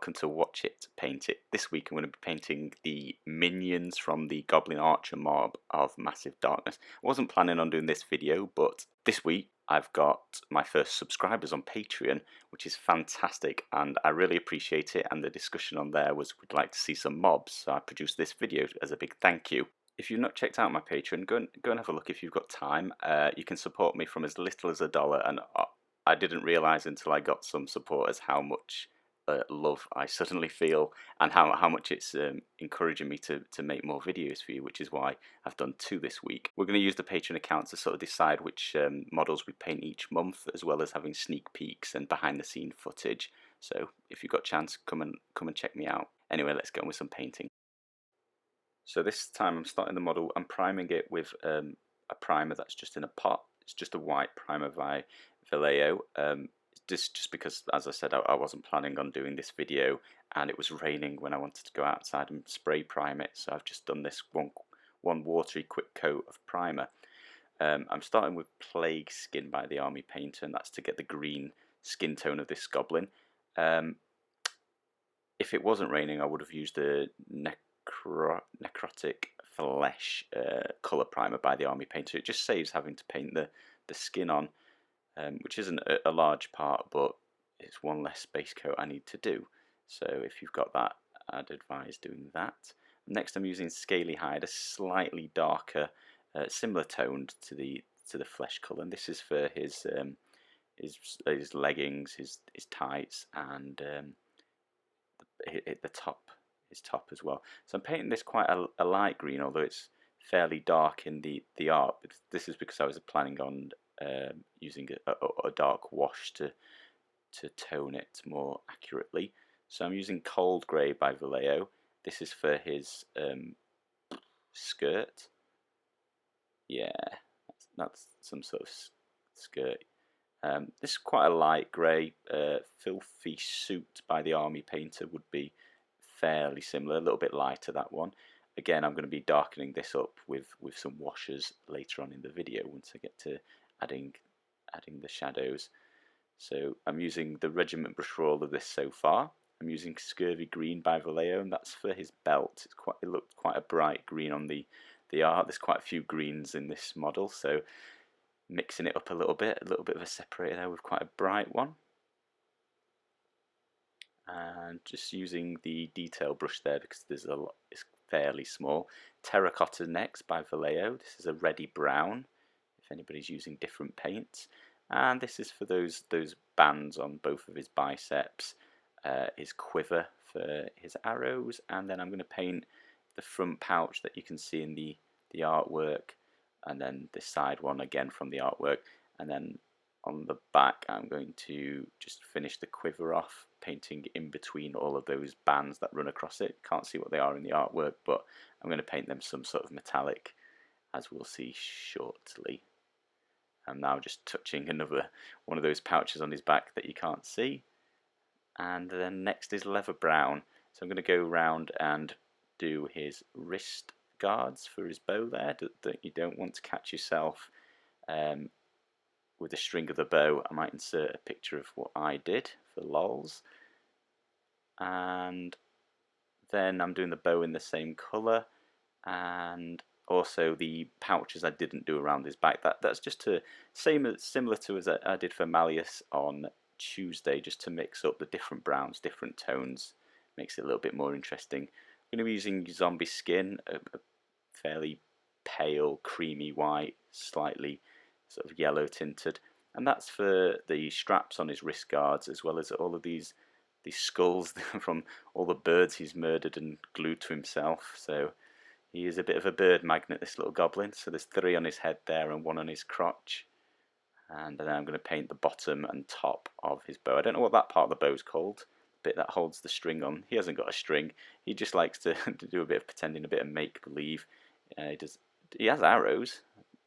welcome to Watch It, Paint It. This week I'm going to be painting the minions from the Goblin Archer mob of Massive Darkness. I wasn't planning on doing this video, but this week I've got my first subscribers on Patreon, which is fantastic, and I really appreciate it, and the discussion on there was we'd like to see some mobs, so I produced this video as a big thank you. If you've not checked out my Patreon, go and have a look if you've got time. You can support me from as little as $1, and I didn't realise until I got some supporters how much love I suddenly feel, and how much it's encouraging me to make more videos for you, which is why I've done 2 this week. We're going to use the Patreon account to sort of decide which models we paint each month, as well as having sneak peeks and behind the scene footage. So if you've got a chance, come and check me out. Anyway, let's get on with some painting. So this time I'm starting the model, I'm priming it with a primer that's just in a pot. It's just a white primer by Vallejo. Just because, as I said, I wasn't planning on doing this video, and it was raining when I wanted to go outside and spray prime it, so I've just done this one watery quick coat of primer. I'm starting with Plague Skin by the Army Painter, and that's to get the green skin tone of this goblin. If it wasn't raining, I would have used a Necrotic Flesh colour primer by the Army Painter. It just saves having to paint the skin on, which isn't a large part, but it's one less base coat I need to do. So if you've got that, I'd advise doing that. Next I'm using Scaly Hide, a slightly darker, similar toned to the flesh colour, and this is for his leggings, his tights, and his top as well. So I'm painting this quite a light green, although it's fairly dark in the art. But this is because I was planning on using a dark wash to tone it more accurately. So I'm using Cold Grey by Vallejo. This is for his skirt. Yeah, that's some sort of skirt. This is quite a light grey. Filthy Suit by the Army Painter would be fairly similar, a little bit lighter, that one. Again, I'm going to be darkening this up with some washes later on in the video once I get to adding the shadows. So I'm using the Regiment brush for all of this so far. I'm using Scurvy Green by Vallejo, and that's for his belt. It looked quite a bright green on the art. There's quite a few greens in this model, so mixing it up a little bit of a separator there with quite a bright one. And just using the detail brush there because there's a lot, it's fairly small. Terracota next by Vallejo. This is a reddy brown, if anybody's using different paints. And this is for those bands on both of his biceps, his quiver for his arrows, and then I'm going to paint the front pouch that you can see in the artwork, and then this side one again from the artwork, and then on the back I'm going to just finish the quiver off, painting in between all of those bands that run across it. Can't see what they are in the artwork, but I'm going to paint them some sort of metallic, as we'll see shortly. I'm now just touching another one of those pouches on his back that you can't see. And then next is Leather Brown. So I'm going to go around and do his wrist guards for his bow there, that you don't want to catch yourself with the string of the bow. I might insert a picture of what I did for lols. And then I'm doing the bow in the same colour, and also the pouches I didn't do around his back. That's just similar to as I did for Malleus on Tuesday, just to mix up the different browns, different tones, makes it a little bit more interesting. I'm going to be using Zombie Skin, a fairly pale, creamy white, slightly sort of yellow tinted, and that's for the straps on his wrist guards, as well as all of these skulls from all the birds he's murdered and glued to himself. So he is a bit of a bird magnet, this little goblin. So there's 3 on his head there and 1 on his crotch. And then I'm going to paint the bottom and top of his bow. I don't know what that part of the bow is called, the bit that holds the string on. He hasn't got a string. He just likes to do a bit of pretending, a bit of make-believe. He has arrows,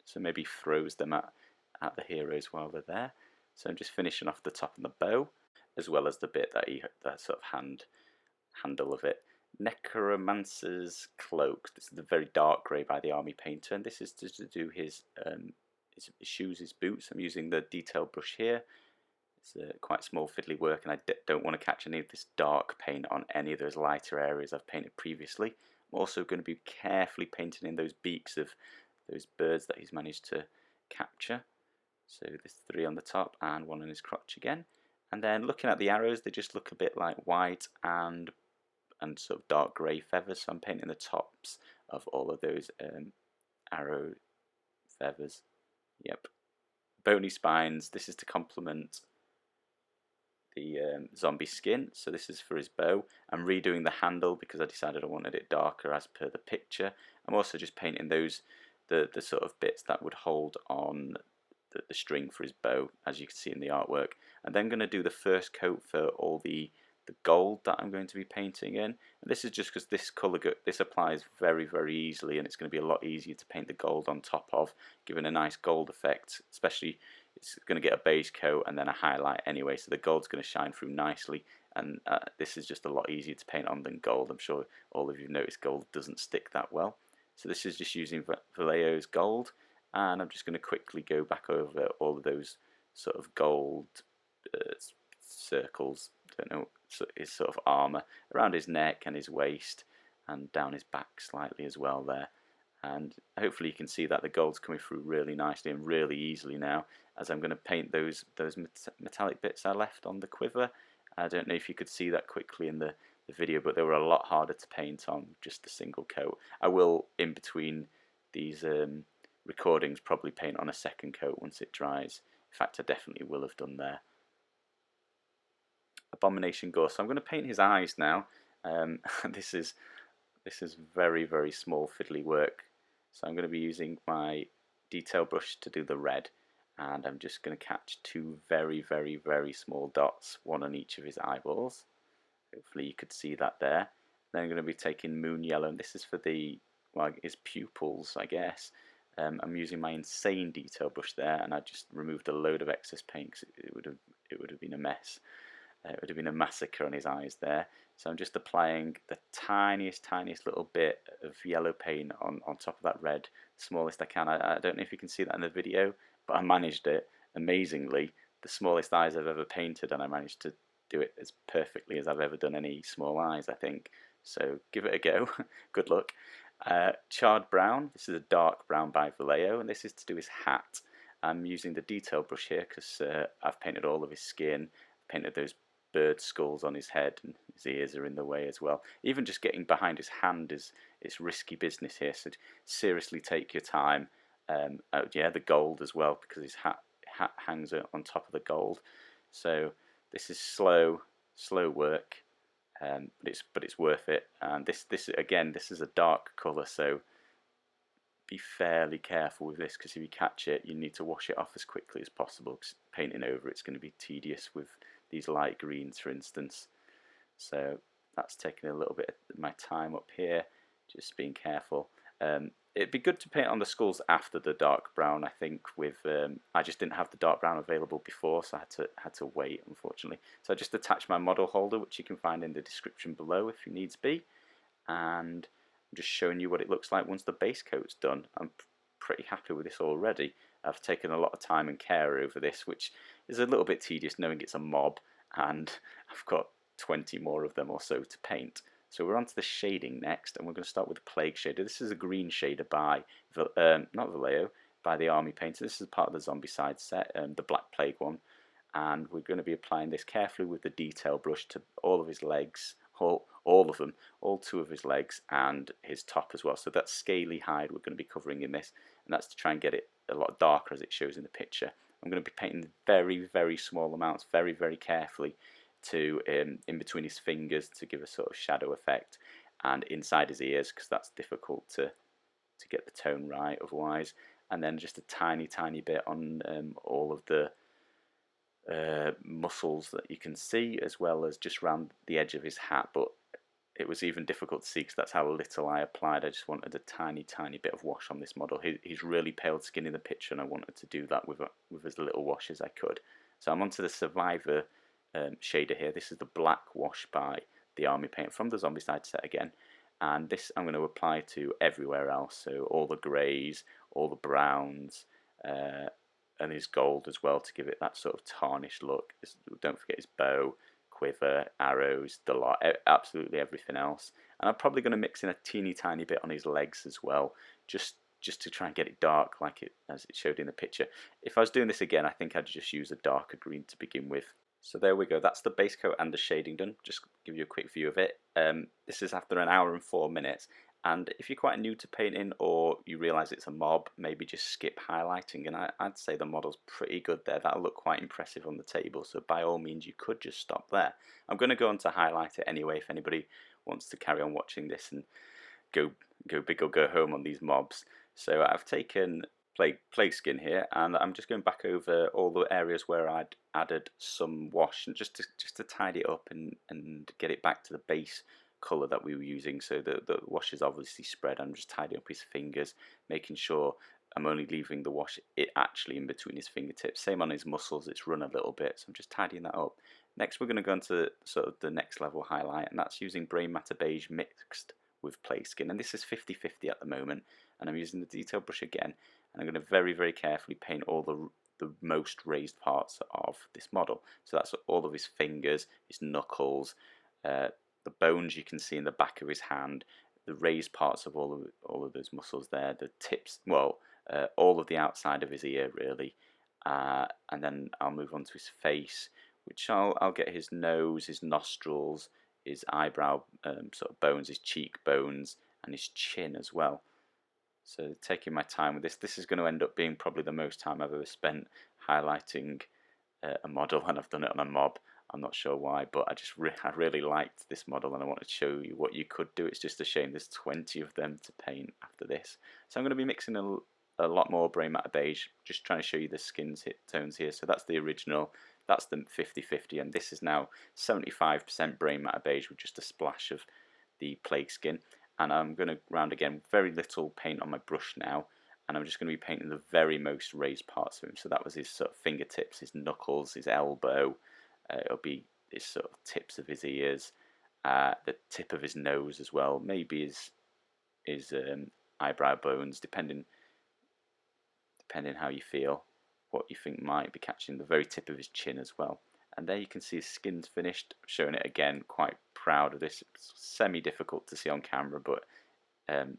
so maybe throws them at the heroes while they're there. So I'm just finishing off the top of the bow, as well as the bit that sort of handle of it. Necromancer's Cloak. This is the very dark grey by the Army Painter, and this is to do his shoes, his boots. I'm using the detail brush here. It's quite small fiddly work, and I don't want to catch any of this dark paint on any of those lighter areas I've painted previously. I'm also going to be carefully painting in those beaks of those birds that he's managed to capture. So there's 3 on the top and 1 on his crotch again. And then looking at the arrows, they just look a bit like white and sort of dark grey feathers. So I'm painting the tops of all of those arrow feathers. Yep. Bony spines. This is to complement the zombie skin. So this is for his bow. I'm redoing the handle because I decided I wanted it darker as per the picture. I'm also just painting those the sort of bits that would hold on the string for his bow, as you can see in the artwork. I'm then going to do the first coat for all the gold that I'm going to be painting in. And this is just because this colour this applies very easily, and it's going to be a lot easier to paint the gold on top of, giving a nice gold effect. Especially, it's going to get a beige coat and then a highlight anyway, so the gold's going to shine through nicely. And this is just a lot easier to paint on than gold. I'm sure all of you have noticed gold doesn't stick that well. So this is just using Vallejo's gold, and I'm just going to quickly go back over all of those sort of gold circles, don't know, his sort of armour around his neck and his waist and down his back slightly as well there. And hopefully you can see that the gold's coming through really nicely and really easily now, as I'm going to paint those metallic bits I left on the quiver. I don't know if you could see that quickly in the video, but they were a lot harder to paint on just a single coat. I will, in between these recordings, probably paint on a second coat once it dries. In fact, I definitely will have done there. Abomination Gore. So I'm going to paint his eyes now. This is very small fiddly work. So I'm going to be using my detail brush to do the red, and I'm just going to catch 2 very small dots, 1 on each of his eyeballs. Hopefully you could see that there. Then I'm going to be taking Moon Yellow, and this is for his pupils, I guess. I'm using my insane detail brush there, and I just removed a load of excess paint because it would have been a mess. It would have been a massacre on his eyes there. So I'm just applying the tiniest little bit of yellow paint on top of that red, smallest I can. I don't know if you can see that in the video, but I managed it amazingly. The smallest eyes I've ever painted, and I managed to do it as perfectly as I've ever done any small eyes, I think. So give it a go. Good luck. Charred Brown. This is a dark brown by Vallejo, and this is to do his hat. I'm using the detail brush here because I've painted all of his skin, painted those bird skulls on his head, and his ears are in the way as well. Even just getting behind his hand it's risky business here, so seriously take your time. Oh yeah, the gold as well, because his hat hangs on top of the gold. So this is slow work, but it's worth it. And this again, this is a dark colour, so be fairly careful with this, because if you catch it, you need to wash it off as quickly as possible, because painting over it's going to be tedious with these light greens, for instance. So that's taking a little bit of my time up here, just being careful. It'd be good to paint on the skulls after the dark brown, I think. I just didn't have the dark brown available before, so I had to wait, unfortunately. So I just attached my model holder, which you can find in the description below if you needs be, and I'm just showing you what it looks like once the base coat's done. I'm pretty happy with this already. I've taken a lot of time and care over this, which is a little bit tedious knowing it's a mob and I've got 20 more of them or so to paint. So we're on to the shading next, and we're going to start with the Plague shader. This is a green shader by, not Vallejo, by the Army Painter. This is part of the Zombicide set, the Black Plague one. And we're going to be applying this carefully with the detail brush to all of his legs, all of them, all 2 of his legs and his top as well. So that's Scaly hide we're going to be covering in this, and that's to try and get it a lot darker as it shows in the picture. I'm going to be painting very small amounts, very carefully, to in between his fingers to give a sort of shadow effect, and inside his ears, because that's difficult to get the tone right otherwise. And then just a tiny bit on all of the muscles that you can see, as well as just around the edge of his hat, but it was even difficult to see because that's how little I applied. I just wanted a tiny bit of wash on this model. He's really pale skin in the picture, and I wanted to do that with as little wash as I could. So I'm onto the Survivor shader here. This is the black wash by the Army Painter from the Zombicide set again, and this I'm going to apply to everywhere else. So all the greys, all the browns, and his gold as well to give it that sort of tarnished look. Don't forget his bow, quiver, arrows, the lot, absolutely everything else. And I'm probably going to mix in a teeny tiny bit on his legs as well, just to try and get it dark as it showed in the picture. If I was doing this again, I think I'd just use a darker green to begin with. So there we go, that's the base coat and the shading done. Just give you a quick view of it. This is after an hour and 4 minutes, and if you're quite new to painting or you realise it's a mob, maybe just skip highlighting, and I'd say the model's pretty good there. That'll look quite impressive on the table, so by all means you could just stop there. I'm going to go on to highlight it anyway if anybody wants to carry on watching this and go big or go home on these mobs. So I've taken plague skin here, and I'm just going back over all the areas where I'd added some wash, and just to tidy it up and get it back to the base colour that we were using. So the wash is obviously spread. I'm just tidying up his fingers, making sure I'm only leaving the wash actually in between his fingertips. Same on his muscles, it's run a little bit, so I'm just tidying that up. Next we're going to go into sort of the next level highlight, and that's using Brainmatter Beige mixed with plague skin, and this is 50-50 at the moment, and I'm using the detail brush again, and I'm going to very, very carefully paint all the most raised parts of this model. So that's all of his fingers, his knuckles, the bones you can see in the back of his hand, the raised parts of all of those muscles there, the tips, well, all of the outside of his ear really, and then I'll move on to his face, which I'll get his nose, his nostrils, his eyebrow sort of bones, his cheekbones, and his chin as well. So taking my time with this. This is going to end up being probably the most time I've ever spent highlighting a model, and I've done it on a mob. I'm not sure why, but I really liked this model, and I wanted to show you what you could do. It's just a shame there's 20 of them to paint after this. So I'm going to be mixing a lot more Brainmatter Beige, just trying to show you the skin tones here. So that's the original, that's the 50-50, and this is now 75% Brainmatter Beige with just a splash of the plague skin. And I'm going to round again, very little paint on my brush now, and I'm just going to be painting the very most raised parts of him. So that was his sort of fingertips, his knuckles, his elbow, it'll be his sort of tips of his ears, the tip of his nose as well, maybe his eyebrow bones, depending how you feel, what you think might be catching, the very tip of his chin as well. And there you can see his skin's finished, showing it again, quite proud of this. It's semi-difficult to see on camera, but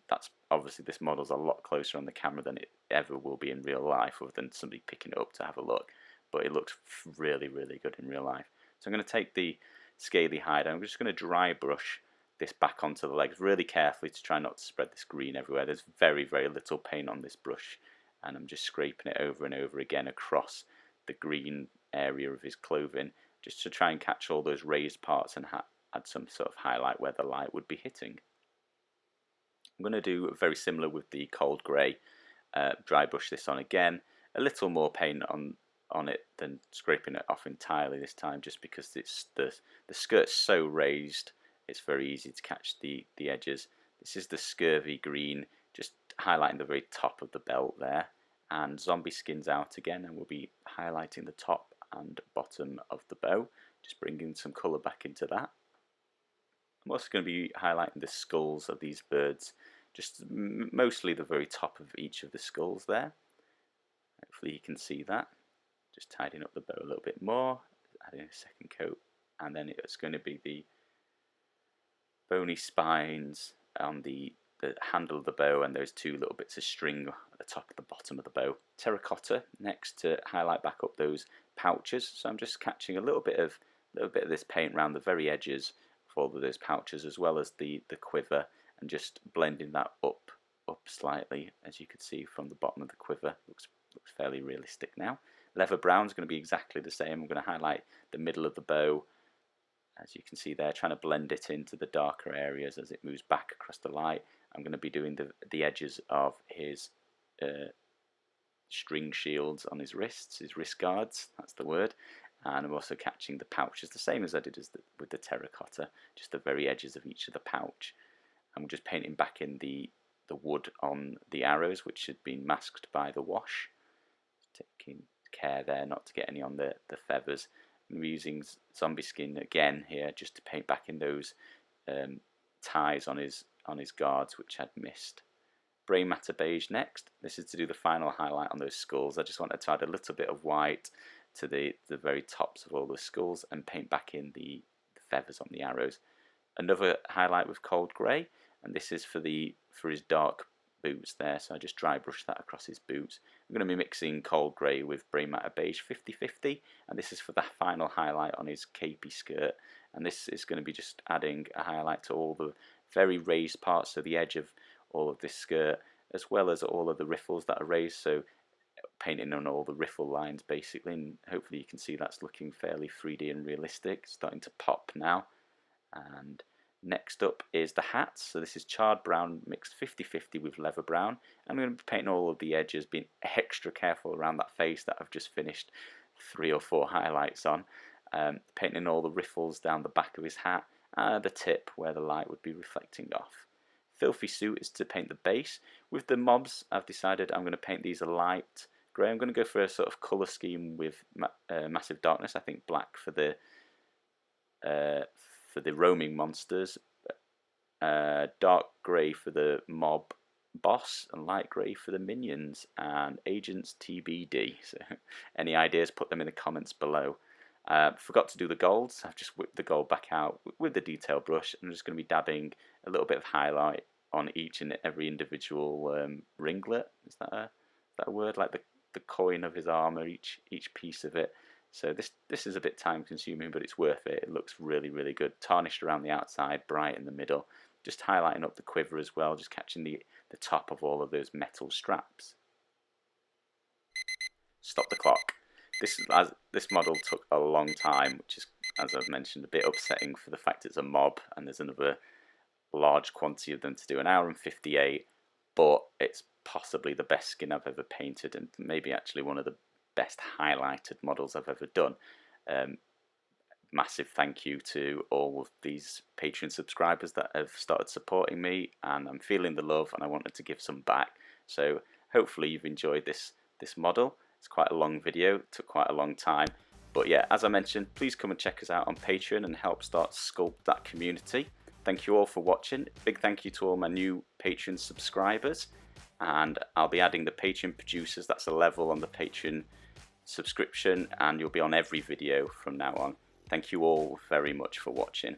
that's obviously, this model's a lot closer on the camera than it ever will be in real life, other than somebody picking it up to have a look. But it looks really, really good in real life. So I'm going to take the Scaly hide, and I'm just going to dry brush this back onto the legs really carefully to try not to spread this green everywhere. There's very, very little paint on this brush, and I'm just scraping it over and over again across the green area of his clothing, just to try and catch all those raised parts and add some sort of highlight where the light would be hitting. I'm going to do very similar with the cold grey, dry brush this on again, a little more paint on it than scraping it off entirely this time, just because it's the skirt's so raised, it's very easy to catch the edges. This is the scurvy green, just highlighting the very top of the belt there, and zombie skin's out again, and we'll be highlighting the top and bottom of the bow, just bringing some colour back into that. I'm also going to be highlighting the skulls of these birds, just mostly the very top of each of the skulls there. Hopefully you can see that. Just tidying up the bow a little bit more, adding a second coat, and then it's going to be the bony spines on the handle of the bow, and those two little bits of string at the top and the bottom of the bow. Terracota next to highlight back up those pouches. So I'm just catching a little bit of this paint around the very edges of all of those pouches, as well as the quiver, and just blending that up slightly, as you can see from the bottom of the quiver. Looks fairly realistic now. Leather brown is going to be exactly the same. I'm going to highlight the middle of the bow, as you can see there, trying to blend it into the darker areas as it moves back across the light. I'm going to be doing the edges of his string shields on his wrists, his wrist guards, that's the word. And I'm also catching the pouches, the same as I did with the terracotta, just the very edges of each of the pouch. I'm just painting back in the wood on the arrows, which had been masked by the wash. Taking care there not to get any on the feathers. I'm using zombie skin again here, just to paint back in those ties on his guards, which I'd missed. Brainmatter Beige next. This is to do the final highlight on those skulls. I just wanted to add a little bit of white to the very tops of all the skulls and paint back in the feathers on the arrows. Another highlight with Cold Grey, and this is for his dark boots there, so I just dry brush that across his boots. I'm going to be mixing Cold Grey with Brainmatter Beige 50-50, and this is for the final highlight on his capey skirt, and this is going to be just adding a highlight to all the very raised parts, so the edge of all of this skirt, as well as all of the riffles that are raised, so painting on all the riffle lines basically, and hopefully you can see that's looking fairly 3D and realistic, starting to pop now. And next up is the hats. So this is charred brown mixed 50-50 with leather brown. I'm going to be painting all of the edges, being extra careful around that face that I've just finished 3 or 4 highlights on. Painting all the riffles down the back of his hat, the tip where the light would be reflecting off. Filthy Suit is to paint the base. With the mobs, I've decided I'm going to paint these a light grey. I'm going to go for a sort of colour scheme with Massive Darkness. I think black for the roaming monsters, dark grey for the mob boss, and light grey for the minions and agents TBD. So any ideas, put them in the comments below. Forgot to do the golds. I've just whipped the gold back out with the detail brush. I'm just going to be dabbing a little bit of highlight on each and every individual ringlet. Is that a word? Like the coin of his armour, each piece of it. So this is a bit time consuming, but it's worth it. It looks really, really good. Tarnished around the outside, bright in the middle. Just highlighting up the quiver as well, just catching the top of all of those metal straps. Stop the clock. This model took a long time, which is, as I've mentioned, a bit upsetting for the fact it's a mob and there's another large quantity of them to do. 1 hour and 58, but it's possibly the best skin I've ever painted, and maybe actually one of the best highlighted models I've ever done. Massive thank you to all of these Patreon subscribers that have started supporting me, and I'm feeling the love and I wanted to give some back. So hopefully you've enjoyed this model. It's quite a long video, it took quite a long time, but yeah, as I mentioned, please come and check us out on Patreon and help start sculpt that community. Thank you all for watching. Big thank you to all my new Patreon subscribers, and I'll be adding the Patreon producers. That's a level on the Patreon subscription, and you'll be on every video from now on. Thank you all very much for watching.